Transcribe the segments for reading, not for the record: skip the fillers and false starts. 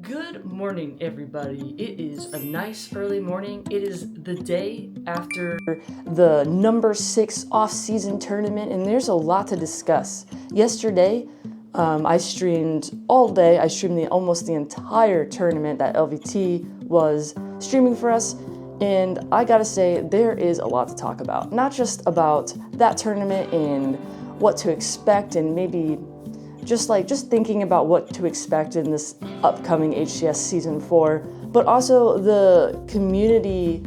Good morning, everybody. It is a nice early morning. It is the day after the number 6 off-season tournament, and there's a lot to discuss. Yesterday, I streamed all day. I streamed almost the entire tournament that LVT was streaming for us, and I gotta say, there is a lot to talk about. Not just about that tournament and what to expect, and maybe just thinking about what to expect in this upcoming HCS Season 4, but also the community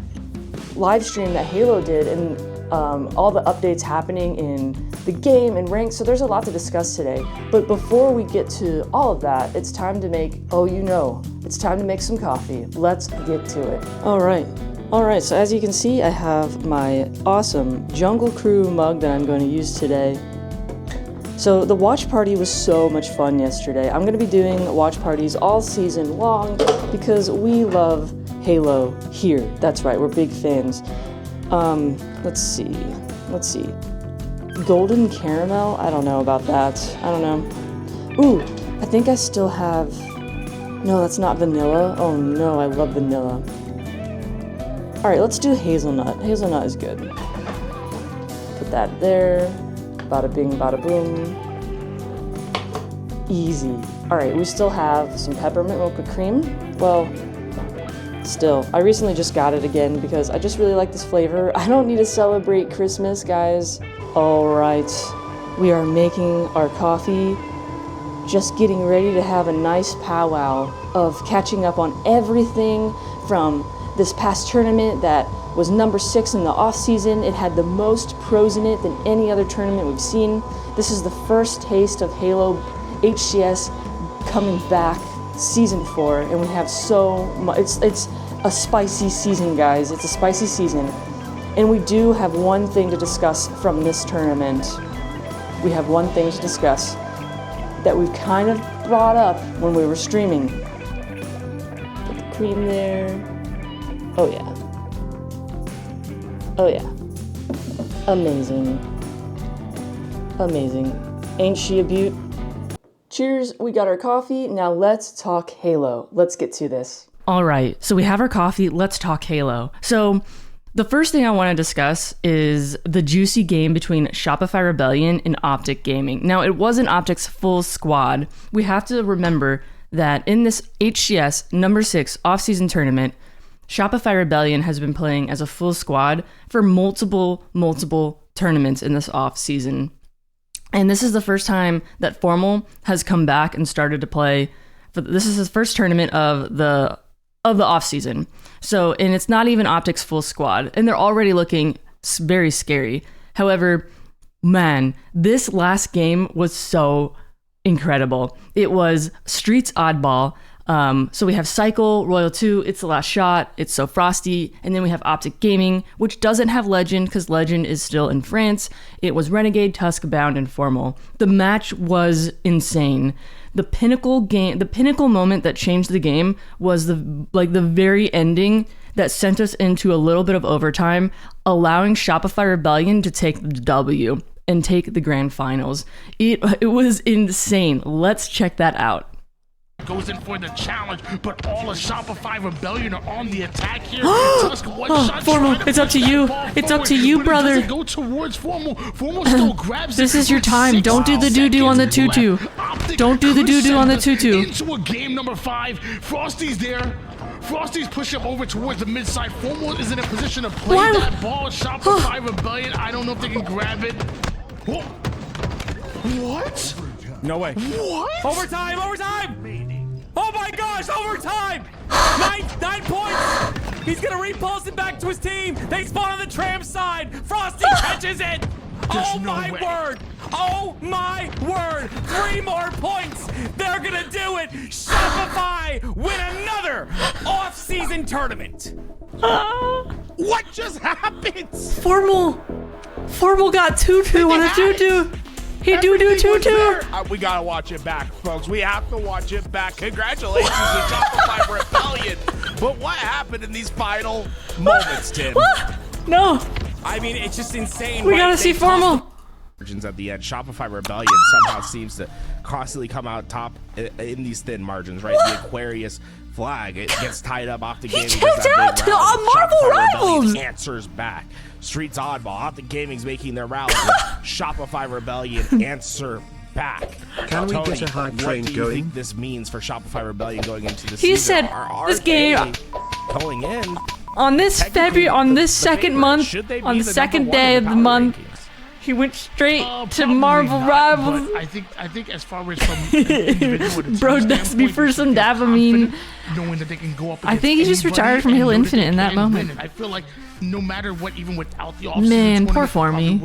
live stream that Halo did and all the updates happening in the game and ranks. So there's a lot to discuss today. But before we get to all of that, it's time to make, it's time to make some coffee. Let's get to it. All right, so as you can see, I have my awesome Jungle Crew mug that I'm going to use today. So the watch party was so much fun yesterday. I'm gonna be doing watch parties all season long because we love Halo here. That's right, we're big fans. Let's see. Golden caramel? I don't know about that. I don't know. Ooh, I think I still have, no, that's not vanilla. Oh no, I love vanilla. All right, let's do hazelnut. Hazelnut is good. Put that there. Bada bing, bada boom. Easy. All right, we still have some peppermint mocha cream. Well, still, I recently just got it again because I just really like this flavor. I don't need to celebrate Christmas, guys. All right, we are making our coffee. Just getting ready to have a nice powwow of catching up on everything from this past tournament that was number 6 in the off-season. It had the most pros in it than any other tournament we've seen. This is the first taste of Halo HCS coming back, Season 4, and we have so much. It's a spicy season, guys. It's a spicy season. And we do have one thing to discuss from this tournament. We have one thing to discuss that we kind of brought up when we were streaming. Put the cream there. Oh yeah. Oh yeah. Amazing. Amazing. Ain't she a beaut? Cheers, we got our coffee. Now let's talk Halo. Let's get to this. All right, so we have our coffee. Let's talk Halo. So the first thing I want to discuss is the juicy game between Shopify Rebellion and Optic Gaming. Now, it wasn't Optic's full squad. We have to remember that in this HCS number 6 off-season tournament, Shopify Rebellion has been playing as a full squad for multiple tournaments in this off-season. And this is the first time that Formal has come back and started to play. This is his first tournament of the off-season. So, and it's not even Optic's full squad, and they're already looking very scary. However, man, this last game was so incredible. It was Streets Oddball. So we have Cycle, Royal 2, It's the Last Shot, It's So Frosty, and then we have Optic Gaming, which doesn't have Legend because Legend is still in France. It was Renegade, Tuskbound, and Formal. The match was insane. The pinnacle moment that changed the game was the very ending that sent us into a little bit of overtime, allowing Shopify Rebellion to take the W and take the grand finals. It was insane. Let's check that out. Goes in for the challenge, but all of Shopify Rebellion are on the attack here. Tusk one shot. Formal, it's up to you. It's up to you, brother. Go towards Formal. Formal still grabs this it. Is your time. Don't do the doo-doo on the tutu. Don't do the doo-doo on the tutu. Into a game number 5. Frosty's there. Frosty's pushing up over towards the mid-side. Formal is in a position to play that ball. Shopify Rebellion, I don't know if they can grab it. Oh. What? No way. What? Overtime! Oh my gosh, overtime! Nine points! He's gonna repulse it back to his team! They spawn on the tram side! Frosty catches it! Oh my word! Oh my word! 3 more points! They're gonna do it! Shopify win another off-season tournament! What just happened? Formal got tutu on a tutu! He do tutu! We gotta watch it back, folks. We have to watch it back. Congratulations to Shopify Rebellion. But what happened in these final moments, Tim? No! I mean, it's just insane. We gotta see Formal! margins at the end. Shopify Rebellion somehow seems to constantly come out top in these thin margins, right? The Aquarius flag, it gets tied up. Optic Gaming checked out to Marvel Rivals. Answers back. Streets Oddball, Optic Gaming's making their rally. Shopify Rebellion answer back. Can we get a hype train what do you think this means for Shopify Rebellion going into the season? He said this game going in on this February, on this second month, on the second day of the month. He went straight to Marvel Rivals. I think as far as from individual Bro, that's me for some Davamine. Knowing that they can go up. I think he just retired from Halo Infinite in that moment. I feel like no matter what, even without the man, poor Formy.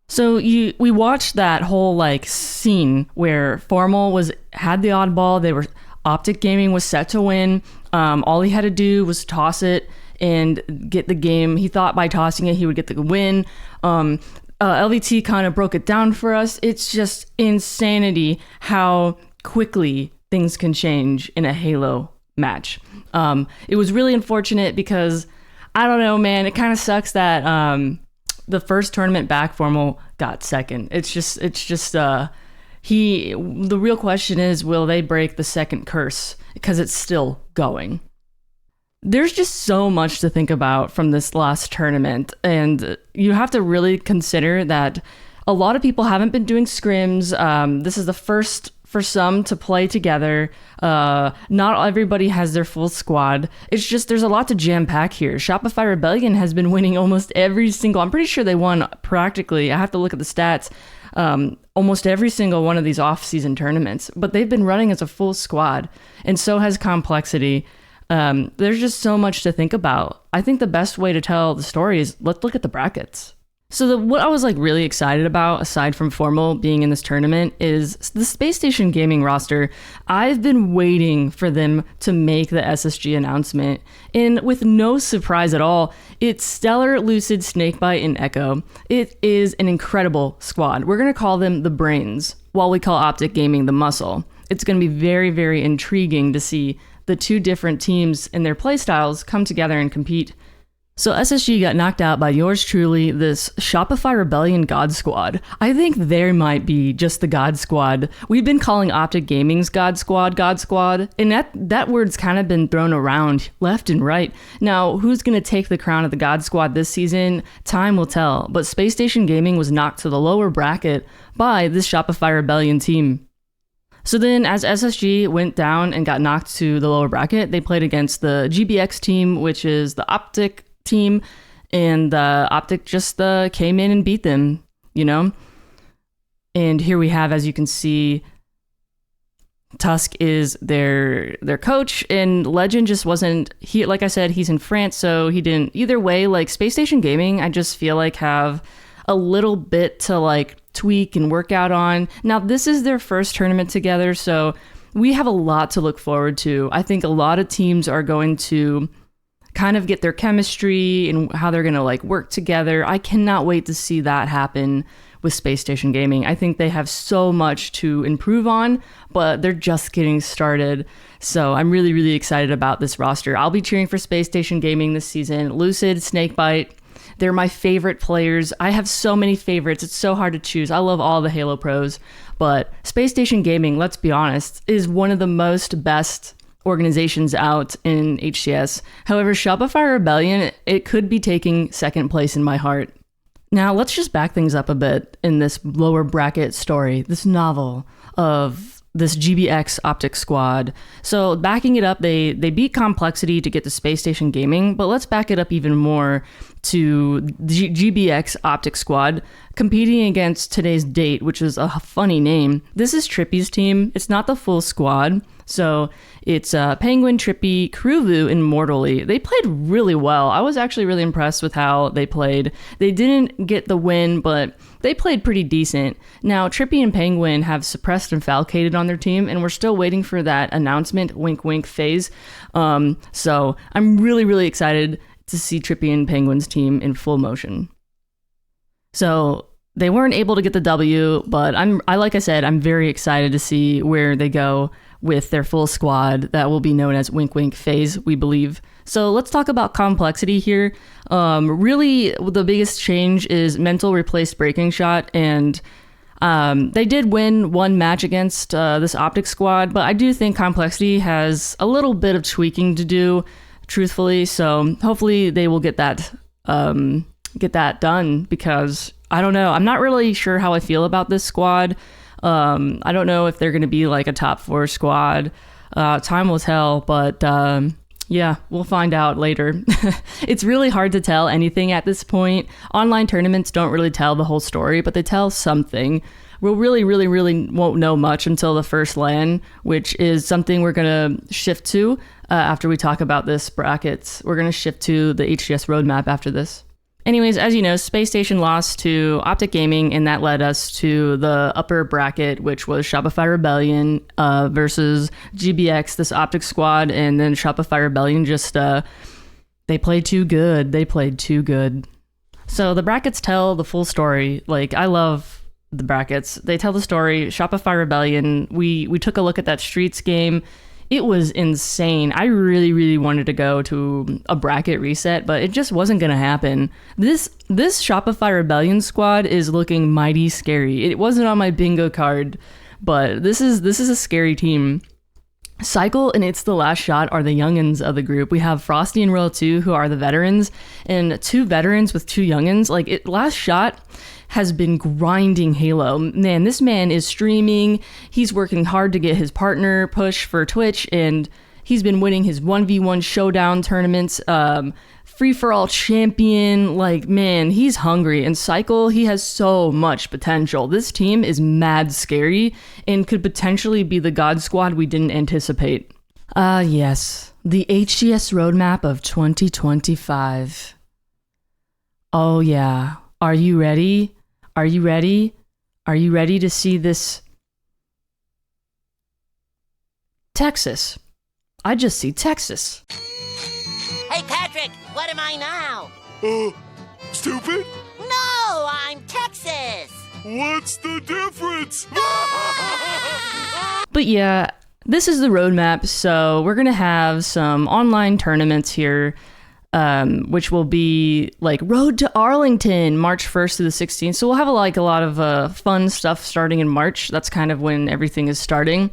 So we watched that whole like scene where Formal had the oddball. Optic Gaming was set to win. All he had to do was toss it and get the game. He thought by tossing it he would get the win. LVT kind of broke it down for us. It's just insanity how quickly things can change in a Halo match. It was really unfortunate because I don't know, man. It kind of sucks that the first tournament back Formal got second. The real question is, will they break the second curse? Because it's still going. There's just so much to think about from this last tournament, and you have to really consider that a lot of people haven't been doing scrims. This is the first for some to play together. Not everybody has their full squad. It's just there's a lot to jam pack here. Shopify Rebellion has been winning almost every single. I'm pretty sure they won practically. I have to look at the stats. Almost every single one of these off-season tournaments, but they've been running as a full squad, and so has Complexity. There's just so much to think about. I think the best way to tell the story is let's look at the brackets. So what I was like really excited about, aside from Formal being in this tournament, is the Space Station Gaming roster. I've been waiting for them to make the SSG announcement, and with no surprise at all, it's Stellar, Lucid, Snakebite, and Echo. It is an incredible squad. We're going to call them the brains, while we call Optic Gaming the muscle. It's going to be very, very intriguing to see the two different teams and their playstyles come together and compete. So SSG got knocked out by yours truly, this Shopify Rebellion God Squad. I think there might be just the God Squad. We've been calling Optic Gaming's God Squad, and that word's kind of been thrown around left and right. Now, who's going to take the crown of the God Squad this season? Time will tell, but Space Station Gaming was knocked to the lower bracket by this Shopify Rebellion team. So then as SSG went down and got knocked to the lower bracket, they played against the GBX team, which is the Optic team, and Optic just came in and beat them, you know? And here we have, as you can see, Tusk is their coach, and Legend just wasn't, like I said, he's in France, so he didn't. Either way, like Space Station Gaming, I just feel like have a little bit to like tweak and work out on. Now, this is their first tournament together, so we have a lot to look forward to. I think a lot of teams are going to kind of get their chemistry and how they're going to like work together. I cannot wait to see that happen with Space Station Gaming. I think they have so much to improve on, but they're just getting started. So I'm really, really excited about this roster. I'll be cheering for Space Station Gaming this season. Lucid, Snakebite, they're my favorite players. I have so many favorites. It's so hard to choose. I love all the Halo pros, but Space Station Gaming, let's be honest, is one of the best organizations out in HCS. However, Shopify Rebellion, it could be taking second place in my heart. Now, let's just back things up a bit in this lower bracket story, this novel of this GBX Optic squad. So backing it up, they beat Complexity to get to Space Station Gaming, but let's back it up even more to the GBX Optic squad competing against today's date, which is a funny name. This is Trippy's team. It's not the full squad. So it's Penguin, Trippy, Kruvu, and Mortally. They played really well. I was actually really impressed with how they played. They didn't get the win, but they played pretty decent. Now, Trippy and Penguin have suppressed and falcated on their team, and we're still waiting for that announcement, wink, wink phase. So I'm really, really excited to see Trippy and Penguin's team in full motion. So they weren't able to get the W, but like I said, I'm very excited to see where they go with their full squad that will be known as Wink Wink Phase, we believe. So let's talk about complexity here. Really, the biggest change is mental replaced breaking shot, and they did win one match against this Optic squad, but I do think complexity has a little bit of tweaking to do, truthfully. So hopefully they will get that done, because I don't know. I'm not really sure how I feel about this squad. I don't know if they're going to be like a top 4 squad. Time will tell, but yeah, we'll find out later. It's really hard to tell anything at this point. Online tournaments don't really tell the whole story, but they tell something. We'll really won't know much until the first LAN, which is something we're going to shift to after we talk about this brackets. We're going to shift to the HCS roadmap after this. Anyways, as you know, Space Station lost to Optic Gaming, and that led us to the upper bracket, which was Shopify Rebellion versus GBX, this Optic squad, and then Shopify Rebellion just, they played too good. So the brackets tell the full story. Like, I love the brackets. They tell the story. Shopify Rebellion, we took a look at that Streets game. It was insane. I really wanted to go to a bracket reset, but it just wasn't going to happen. This Shopify Rebellion squad is looking mighty scary. It wasn't on my bingo card, but this is a scary team. Cycle and It's the Last Shot are the youngins of the group. We have Frosty and Royal 2, who are the veterans, and 2 veterans with 2 youngins. Like, Last Shot has been grinding Halo. Man, this man is streaming. He's working hard to get his partner push for Twitch, and he's been winning his 1v1 showdown tournaments. Free-for-all champion. Like, man, he's hungry. And Cycle, he has so much potential. This team is mad scary and could potentially be the God Squad we didn't anticipate. Yes. The HCS roadmap of 2025. Oh, yeah. Are you ready? Are you ready? Are you ready to see this? Texas. I just see Texas. Hey, Patrick, what am I now? Stupid? No, I'm Texas. What's the difference? But yeah, this is the roadmap. So we're going to have some online tournaments here, which will be like Road to Arlington, March 1st to the 16th. So we'll have a lot of fun stuff starting in March. That's kind of when everything is starting.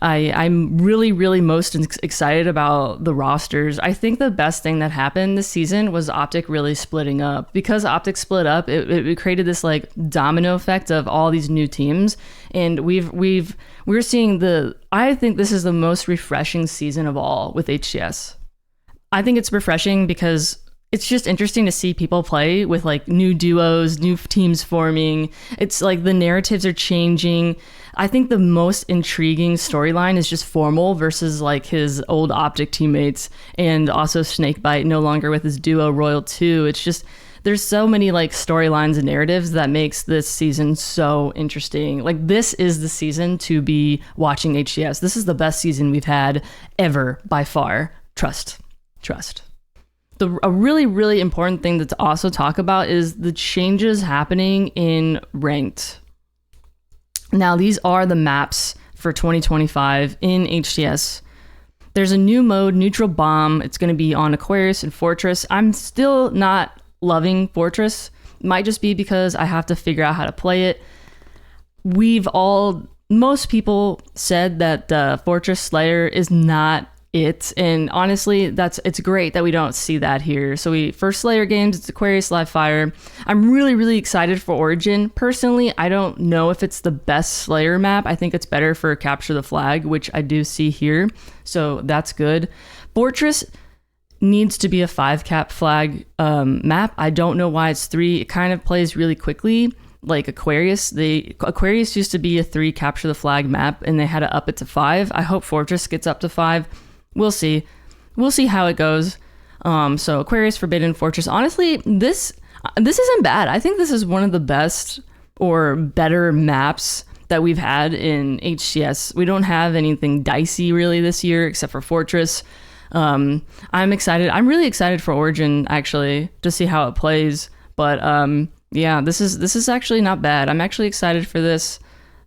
I'm really most excited about the rosters. I think the best thing that happened this season was Optic really splitting up. Because Optic split up, it created this like domino effect of all these new teams, and we're seeing I think this is the most refreshing season of all with HCS. I think it's refreshing because it's just interesting to see people play with like new duos, new teams forming. It's like the narratives are changing. I think the most intriguing storyline is just Formal versus like his old Optic teammates, and also Snakebite no longer with his duo Royal 2. It's just, there's so many like storylines and narratives that makes this season so interesting. Like, this is the season to be watching HCS. This is the best season we've had ever by far. Trust. A really important thing to also talk about is the changes happening in ranked. Now, these are the maps for 2025 in HCS. There's a new mode, Neutral Bomb. It's going to be on Aquarius and Fortress. I'm still not loving Fortress. Might just be because I have to figure out how to play it. Most people said that Fortress Slayer is not it, and honestly, it's great that we don't see that here. So first Slayer games, it's Aquarius Live Fire. I'm really excited for Origin. Personally, I don't know if it's the best Slayer map. I think it's better for Capture the Flag, which I do see here, so that's good. Fortress needs to be a 5-cap flag map. I don't know why it's 3. It kind of plays really quickly like Aquarius. Aquarius used to be a 3 Capture the Flag map, and they had to up it to 5. I hope Fortress gets up to 5. We'll see how it goes. So Aquarius, Forbidden, Fortress. Honestly, this isn't bad. I think this is one of the best or better maps that we've had in HCS. We don't have anything dicey really this year except for Fortress. I'm excited. I'm really excited for Origin actually to see how it plays. But yeah, this is actually not bad. I'm actually excited for this.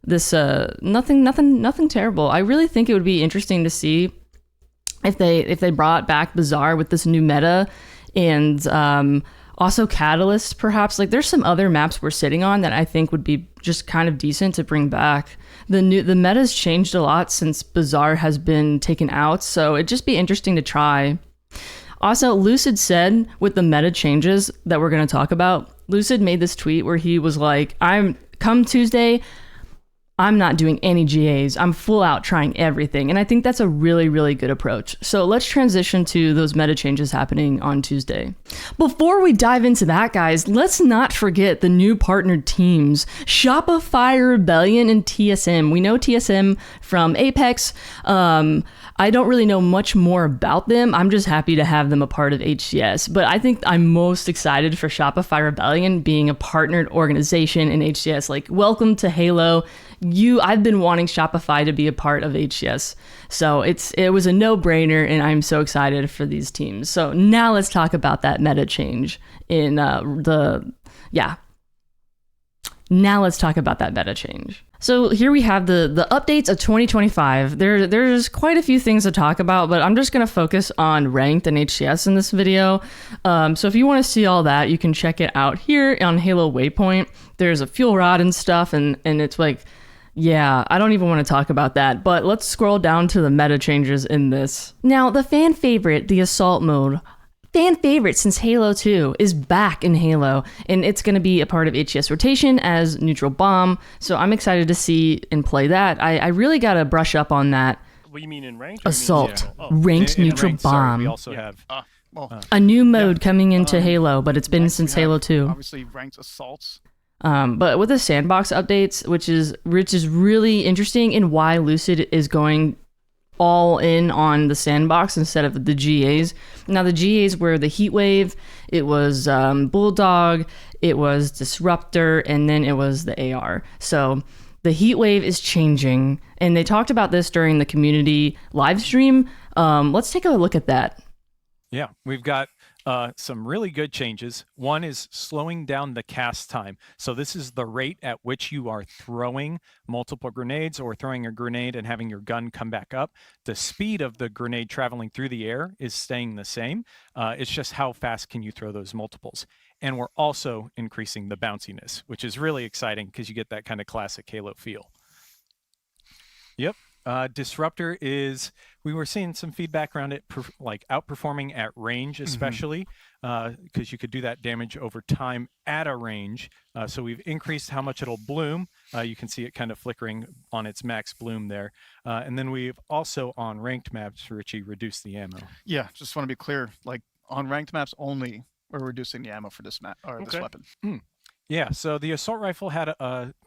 this nothing terrible. I really think it would be interesting to see if they brought back Bazaar with this new meta, and also Catalyst perhaps. Like there's some other maps we're sitting on that I think would be just kind of decent to bring back. The meta's changed a lot since Bazaar has been taken out, so it'd just be interesting to try. Also, Lucid said with the meta changes that we're going to talk about, Lucid made this tweet where he was like, come Tuesday, I'm not doing any GAs. I'm full out trying everything. And I think that's a really, really good approach. So let's transition to those meta changes happening on Tuesday. Before we dive into that, guys, let's not forget the new partnered teams, Shopify Rebellion and TSM. We know TSM from Apex. I don't really know much more about them. I'm just happy to have them a part of HCS. But I think I'm most excited for Shopify Rebellion being a partnered organization in HCS. Like, welcome to Halo. I've been wanting Shopify to be a part of HCS. So it was a no-brainer, and I'm so excited for these teams. So now let's talk about that meta change in Now let's talk about that meta change. So here we have the updates of 2025. There's quite a few things to talk about, but I'm just going to focus on ranked and HCS in this video. So if you want to see all that, you can check it out here on Halo Waypoint. There's a fuel rod and stuff, and it's like, yeah, I don't even want to talk about that, but let's scroll down to the meta changes in this. Now, the fan favorite, the assault mode, fan favorite since Halo 2, is back in Halo, and it's going to be a part of HCS rotation as neutral bomb. So I'm excited to see and play that. I really got to brush up on that. What do you mean in ranked? Assault, ranked neutral bomb. Sorry, we also have a new mode coming into Halo, but it's been since Halo 2. Obviously, ranked assaults. But with the sandbox updates, which is really interesting, and why Lucid is going all in on the sandbox instead of the GAs. Now the GAs were the Heatwave, it was Bulldog, it was Disruptor, and then it was the AR. So the Heatwave is changing, and they talked about this during the community live stream. Let's take a look at that. Yeah, we've got some really good changes. One is slowing down the cast time. So this is the rate at which you are throwing multiple grenades or throwing a grenade and having your gun come back up. The speed of the grenade traveling through the air is staying the same. It's just how fast can you throw those multiples. And we're also increasing the bounciness, which is really exciting because you get that kind of classic Halo feel. Yep. Disruptor is, we were seeing some feedback around it, like outperforming at range, especially because you could do that damage over time at a range. So we've increased how much it'll bloom. You can see it kind of flickering on its max bloom there. And then we've also on ranked maps, Richie, reduced the ammo. Yeah, just want to be clear, like on ranked maps only, we're reducing the ammo for this map or this weapon. Yeah, so the assault rifle had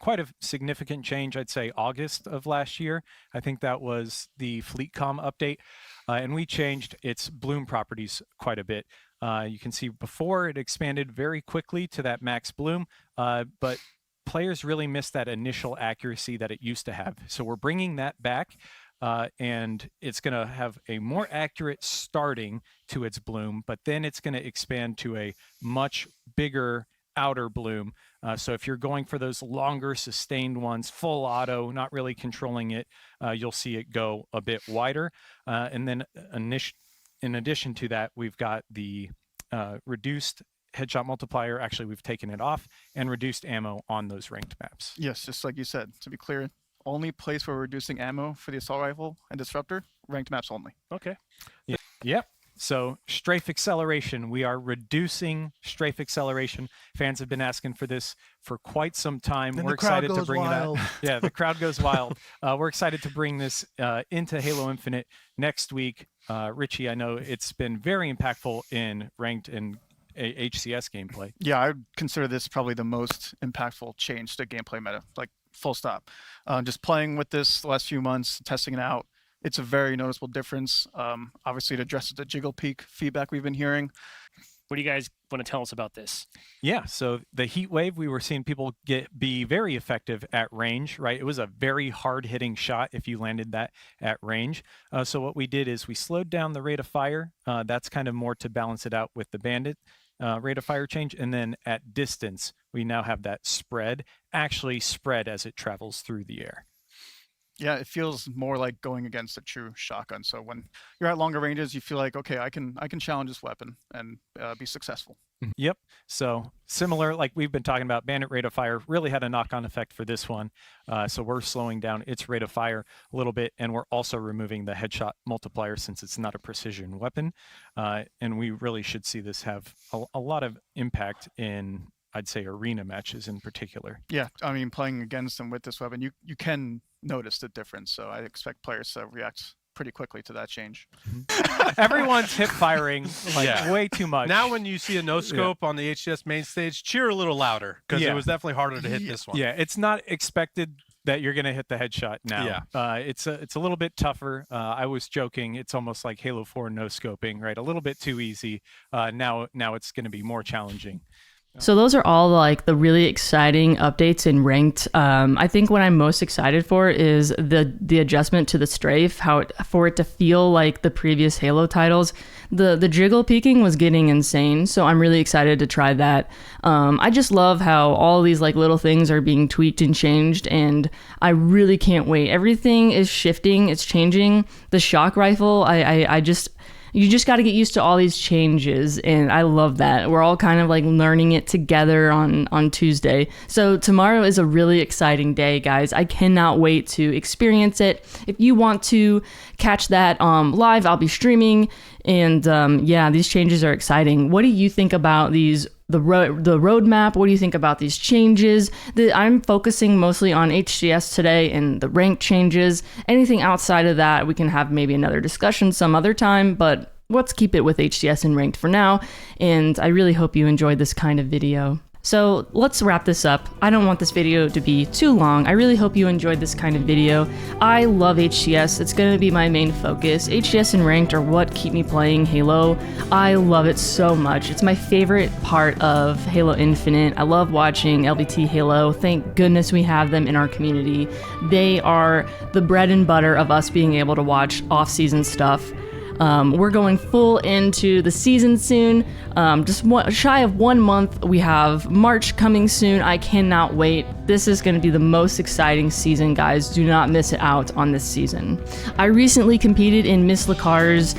quite a significant change, I'd say August of last year. I think that was the FleetCom update, and we changed its bloom properties quite a bit. You can see before it expanded very quickly to that max bloom, but players really missed that initial accuracy that it used to have. So we're bringing that back, and it's going to have a more accurate starting to its bloom, but then it's going to expand to a much bigger outer bloom. So if you're going for those longer sustained ones, full auto, not really controlling it, you'll see it go a bit wider. And then in addition to that, we've got the reduced headshot multiplier. Actually, we've taken it off, and reduced ammo on those ranked maps. Yes, just like you said, to be clear, only place where we're reducing ammo for the assault rifle and disruptor, ranked maps only. Okay. Yeah. Yep. So strafe acceleration, we are reducing strafe acceleration. Fans have been asking for this for quite some time. Then we're the crowd excited to goes bring wild. it out. Yeah, the crowd goes wild. We're excited to bring this into Halo Infinite next week. Richie, I know it's been very impactful in ranked and HCS gameplay. Yeah, I would consider this probably the most impactful change to gameplay meta, like full stop. Just playing with this the last few months, testing it out, it's a very noticeable difference. Obviously, it addresses the jiggle peak feedback we've been hearing. What do you guys want to tell us about this? Yeah, so the heat wave, we were seeing people be very effective at range, right? It was a very hard-hitting shot if you landed that at range. So what we did is we slowed down the rate of fire. That's kind of more to balance it out with the bandit rate of fire change. And then at distance, we now have that spread actually spread as it travels through the air. Yeah, it feels more like going against a true shotgun. So when you're at longer ranges, you feel like, okay, I can challenge this weapon and be successful. Yep. So similar, like we've been talking about, Bandit rate of fire really had a knock-on effect for this one. So we're slowing down its rate of fire a little bit, and we're also removing the headshot multiplier since it's not a precision weapon. And we really should see this have a lot of impact in, I'd say, arena matches in particular. Yeah, I mean, playing against them with this weapon, you can notice the difference. So I expect players to react pretty quickly to that change. Everyone's hip firing way too much. Now when you see a no scope on the HCS main stage, cheer a little louder, because it was definitely harder to hit this one. Yeah, it's not expected that you're going to hit the headshot now. Yeah. It's a little bit tougher. I was joking. It's almost like Halo 4 no scoping, right? A little bit too easy. Now it's going to be more challenging. So those are all like the really exciting updates in ranked. I think what I'm most excited for is the adjustment to the strafe, for it to feel like the previous Halo titles. The jiggle peeking was getting insane, so I'm really excited to try that. I just love how all these like little things are being tweaked and changed, and I really can't wait. Everything is shifting, it's changing. The shock rifle, you just got to get used to all these changes, and I love that. We're all kind of like learning it together on Tuesday. So tomorrow is a really exciting day, guys. I cannot wait to experience it. If you want to catch that live, I'll be streaming, and these changes are exciting. What do you think about these? The roadmap? What do you think about these changes? I'm focusing mostly on HCS today and the rank changes. Anything outside of that, we can have maybe another discussion some other time, but let's keep it with HCS and ranked for now. And I really hope you enjoyed this kind of video. So let's wrap this up. I don't want this video to be too long. I really hope you enjoyed this kind of video. I love HCS. It's going to be my main focus. HCS and ranked are what keep me playing Halo. I love it so much. It's my favorite part of Halo Infinite. I love watching LBT Halo. Thank goodness we have them in our community. They are the bread and butter of us being able to watch off-season stuff. We're going full into the season soon. Just shy of 1 month. We have March coming soon. I cannot wait. This is going to be the most exciting season, guys. Do not miss it out on this season. I recently competed in Miss Lacar's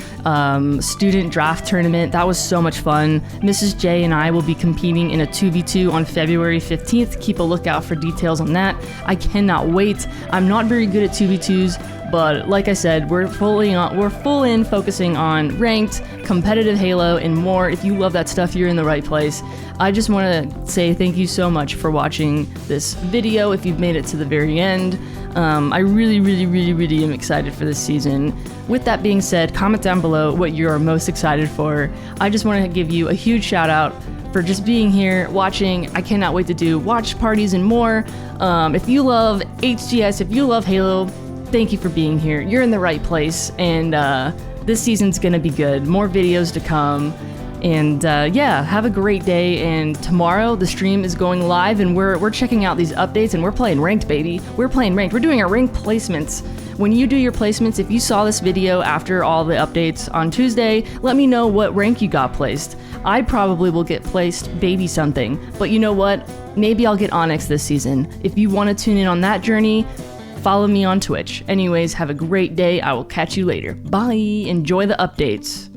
student draft tournament. That was so much fun. Mrs. J and I will be competing in a 2v2 on February 15th. Keep a lookout for details on that. I cannot wait. I'm not very good at 2v2s. But like I said, we're full in focusing on ranked, competitive Halo, and more. If you love that stuff, you're in the right place. I just want to say thank you so much for watching this video. If you've made it to the very end, I really am excited for this season. With that being said, comment down below what you're most excited for. I just want to give you a huge shout out for just being here, watching. I cannot wait to do watch parties and more. If you love HCS, if you love Halo, thank you for being here. You're in the right place, and this season's gonna be good. More videos to come, and have a great day. And tomorrow the stream is going live, and we're checking out these updates, and we're playing ranked, baby. We're playing ranked. We're doing our ranked placements. When you do your placements, if you saw this video after all the updates on Tuesday, let me know what rank you got placed. I probably will get placed baby something, but you know what? Maybe I'll get Onyx this season. If you want to tune in on that journey, follow me on Twitch. Anyways, have a great day. I will catch you later. Bye. Enjoy the updates.